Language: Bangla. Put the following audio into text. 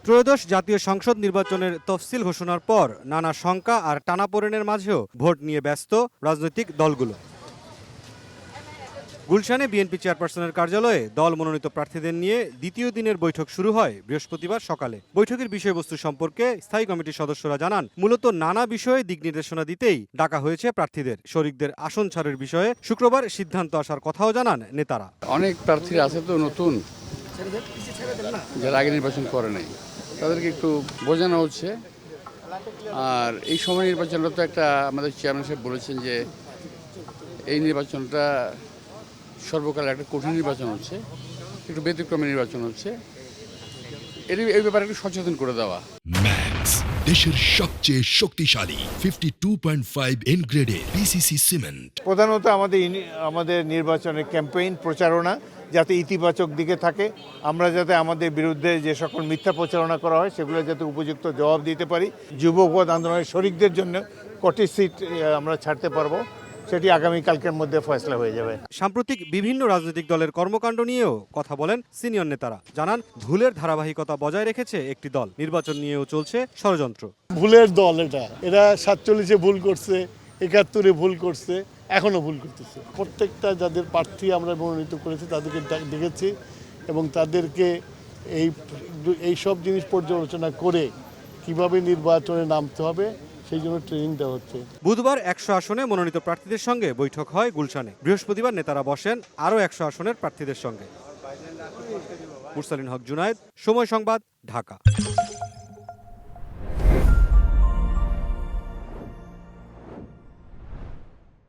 ত্রয়োদশ জাতীয় সংসদ নির্বাচনের তফসিল ঘোষণার পর নানা শঙ্কা আর টানাপোড়েনের মাঝেও ভোট নিয়ে ব্যস্ত রাজনৈতিক দলগুলো। গুলশানে বিএনপি চেয়ারপারসনের কার্যালয়ে দল মনোনীত প্রার্থীদের নিয়ে দ্বিতীয় দিনের বৈঠক শুরু হয় বৃহস্পতিবার সকালে। বৈঠকের বিষয়বস্তু সম্পর্কে স্থায়ী কমিটির সদস্যরা জানান, মূলত নানা বিষয়ে দিক নির্দেশনা দিতেই ডাকা হয়েছে প্রার্থীদের। শরিকদের আসন ছাড়ের বিষয়ে শুক্রবার সিদ্ধান্ত আসার কথাও জানান নেতারা। অনেক প্রার্থীরা আছে তো নতুন, যারা আগে নির্বাচন করে নাই, তাদেরকে একটু বোঝানো হচ্ছে। আর এই সময় নির্বাচনটা তো একটা, আমাদের চেয়ারম্যান সাহেব বলেছেন যে এই নির্বাচনটা সর্বকালে একটা কঠিন নির্বাচন হচ্ছে, একটু ব্যতিক্রমী নির্বাচন হচ্ছে, এই ব্যাপারে একটু সচেতন করে দেওয়া। ম্যাক্স, দেশের সবচেয়ে শক্তিশালী 52.5 এন গ্রেডের পিসিসি সিমেন্ট। প্রধানত আমাদের নির্বাচনের ক্যাম্পেইন প্রচারণা যাতে ইতিবাচক দিকে থাকে, আমরা যাতে আমাদের বিরুদ্ধে যে সকল মিথ্যা প্রচারণা করা হয় সেগুলো যাতে উপযুক্ত জবাব দিতে পারি। যুবপদ আন্দোলনের শরিকদের জন্য কটি সিট আমরা ছাড়তে পারবো, সেটি আগামীকালকের মধ্যে ফয়সলা হয়ে যাবে। সাম্প্রতিক বিভিন্ন রাজনৈতিক দলের কর্মকাণ্ড নিয়েও কথা বলেন সিনিয়র নেতারা। জানান, ভুলের ধারাবাহিকতা বজায় রেখেছে একটি দল, নির্বাচন নিয়েও চলছে ষড়যন্ত্র। ভুলের দল এরা 47-এ ভুল করছে, 71-এ ভুল করছে, এখনো ভুল করতেছে। প্রত্যেকটা যাদের প্রার্থী আমরা মনোনীত করেছি তাদেরকে দেখেছি এবং তাদেরকে এই সব জিনিস পর্যালোচনা করে কিভাবে নির্বাচনে নামতে হবে সেই জন্য ট্রেনিং দেওয়া হচ্ছে। বুধবার 100 আসনে মনোনীত প্রার্থীদের সঙ্গে বৈঠক হয় গুলশানে। বৃহস্পতিবার নেতারা বসেন আরও 100 আসনের প্রার্থীদের সঙ্গে। মুরসালিন হক জুনায়েদ, সময় সংবাদ, ঢাকা।